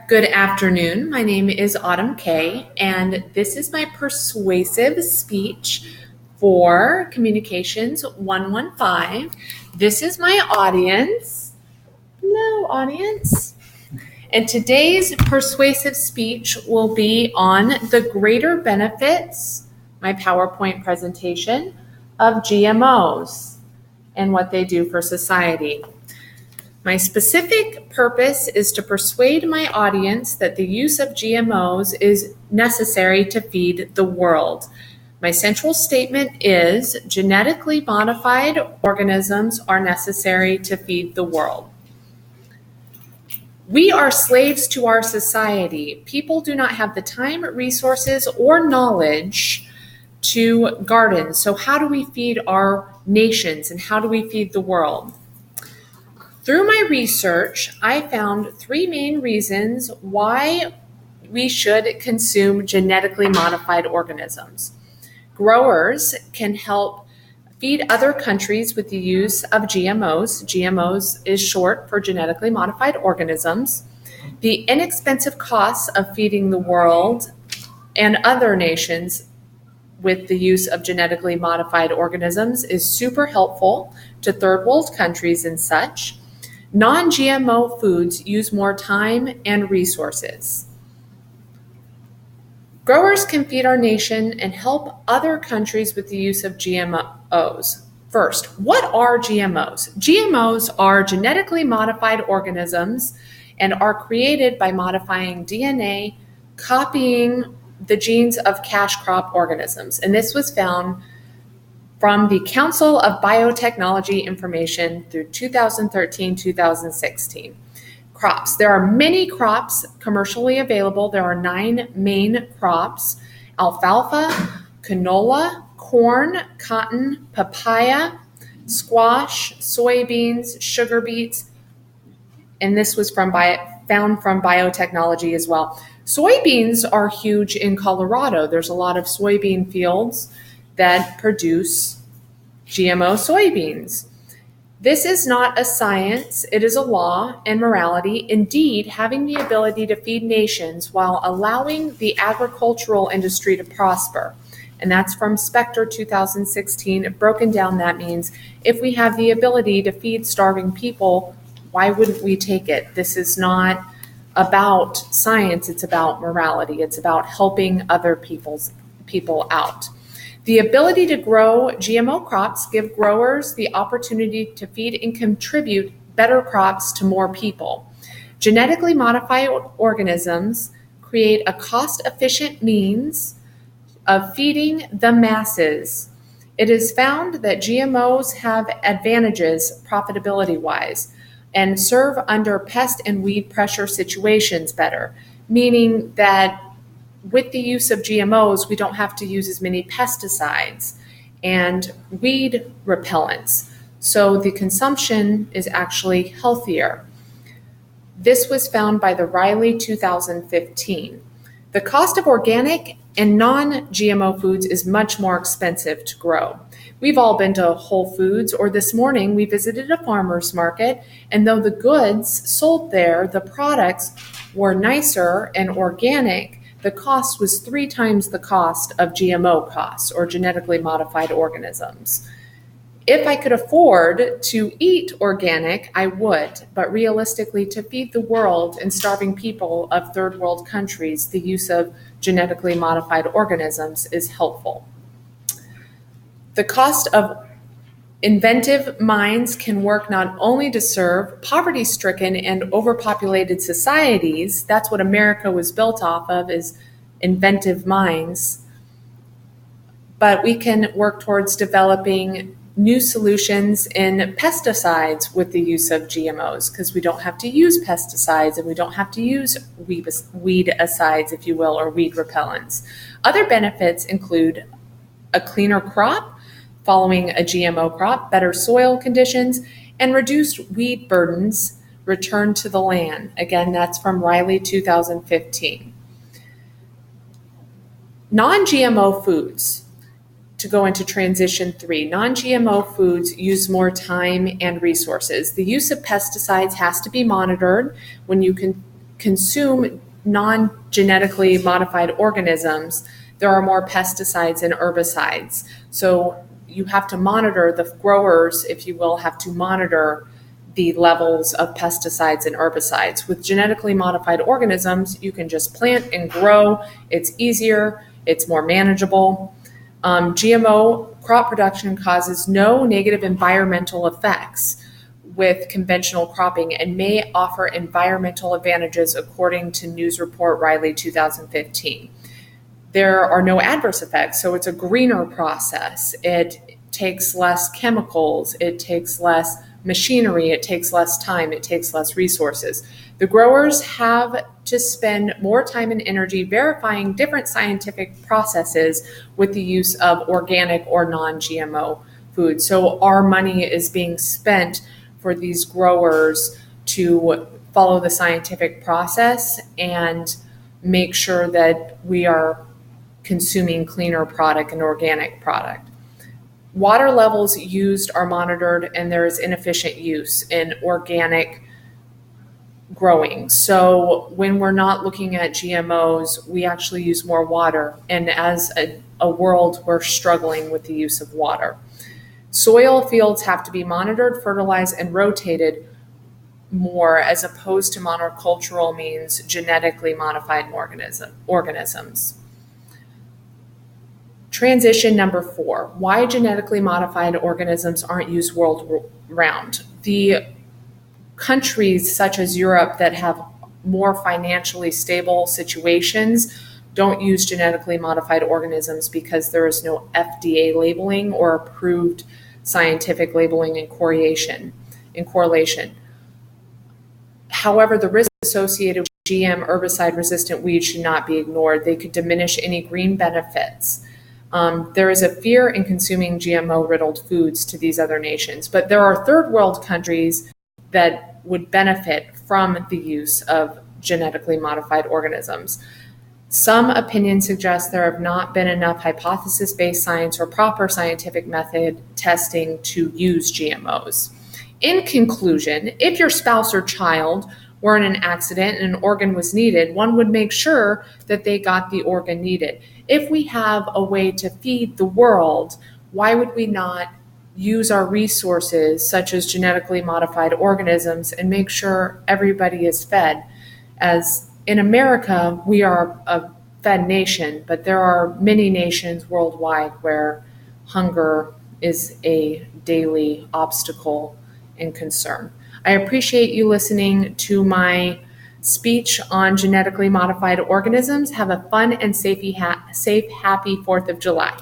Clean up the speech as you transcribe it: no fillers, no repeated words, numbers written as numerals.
Good afternoon. My name is Autumn Kay, and this is my persuasive speech for Communications 115. This is my audience. Hello, audience. And today's persuasive speech will be on the greater benefits, my PowerPoint presentation, of GMOs and what they do for society. My specific purpose is to persuade my audience that the use of GMOs is necessary to feed the world. My central statement is genetically modified organisms are necessary to feed the world. We are slaves to our society. People do not have the time, resources, or knowledge to garden. So how do we feed our nations and how do we feed the world? Through my research, I found three main reasons why we should consume genetically modified organisms. Growers can help feed other countries with the use of GMOs. GMOs is short for genetically modified organisms. The inexpensive costs of feeding the world and other nations with the use of genetically modified organisms is super helpful to third world countries and such. Non-GMO foods use more time and resources. Growers can feed our nation and help other countries with the use of GMOs. First, what are GMOs? GMOs are genetically modified organisms and are created by modifying DNA, copying the genes of cash crop organisms. And this was found from the Council of Biotechnology Information through 2013-2016. Crops. There are many crops commercially available. There are 9 main crops: alfalfa, canola, corn, cotton, papaya, squash, soybeans, sugar beets, and this was found from biotechnology as well. Soybeans are huge in Colorado. There's a lot of soybean fields that produce GMO soybeans. This is not a science, it is a law and morality. Indeed, having the ability to feed nations while allowing the agricultural industry to prosper. And that's from Spectre 2016. Broken down, that means if we have the ability to feed starving people, why wouldn't we take it? This is not about science, it's about morality. It's about helping other people out. The ability to grow GMO crops give growers the opportunity to feed and contribute better crops to more people. Genetically modified organisms create a cost-efficient means of feeding the masses. It is found that GMOs have advantages profitability-wise and serve under pest and weed pressure situations better, meaning that with the use of GMOs, we don't have to use as many pesticides and weed repellents. So the consumption is actually healthier. This was found by the Riley 2015. The cost of organic and non-GMO foods is much more expensive to grow. We've all been to Whole Foods, or this morning we visited a farmer's market, and though the goods sold there, the products were nicer and organic, the cost was 3 times the cost of GMO costs, or genetically modified organisms. If I could afford to eat organic, I would, but realistically, to feed the world and starving people of third world countries, the use of genetically modified organisms is helpful. The cost of inventive minds can work not only to serve poverty-stricken and overpopulated societies, that's what America was built off of, is inventive minds, but we can work towards developing new solutions in pesticides with the use of GMOs, because we don't have to use pesticides and we don't have to use weedicides, if you will, or weed repellents. Other benefits include a cleaner crop, following a GMO crop, better soil conditions, and reduced weed burdens returned to the land. Again, that's from Riley 2015. Non-GMO foods. To go into transition 3, non-GMO foods use more time and resources. The use of pesticides has to be monitored when you can consume non-genetically modified organisms, there are more pesticides and herbicides. So you have to monitor, the growers, if you will, have to monitor the levels of pesticides and herbicides. With genetically modified organisms, you can just plant and grow. It's easier, it's more manageable. GMO crop production causes no negative environmental effects with conventional cropping and may offer environmental advantages according to News Report Riley 2015. There are no adverse effects, so it's a greener process. It takes less chemicals, it takes less machinery, it takes less time, it takes less resources. The growers have to spend more time and energy verifying different scientific processes with the use of organic or non-GMO food. So our money is being spent for these growers to follow the scientific process and make sure that we are consuming cleaner product and organic product. Water levels used are monitored, and there is inefficient use in organic growing. So when we're not looking at GMOs, we actually use more water. And as a world, we're struggling with the use of water. Soil fields have to be monitored, fertilized, and rotated more, as opposed to monocultural means genetically modified organisms. Transition number 4, why genetically modified organisms aren't used world round. The countries such as Europe that have more financially stable situations don't use genetically modified organisms because there is no FDA labeling or approved scientific labeling and correlation. However, the risk associated with GM herbicide-resistant weeds should not be ignored. They could diminish any green benefits. There is a fear in consuming GMO-riddled foods to these other nations, but there are third world countries that would benefit from the use of genetically modified organisms. Some opinions suggest there have not been enough hypothesis-based science or proper scientific method testing to use GMOs. In conclusion, if your spouse or child were in an accident and an organ was needed, one would make sure that they got the organ needed. If we have a way to feed the world, why would we not use our resources, such as genetically modified organisms, and make sure everybody is fed? As in America, we are a fed nation, but there are many nations worldwide where hunger is a daily obstacle and concern. I appreciate you listening to my speech on genetically modified organisms. Have a fun and safe, happy 4th of July.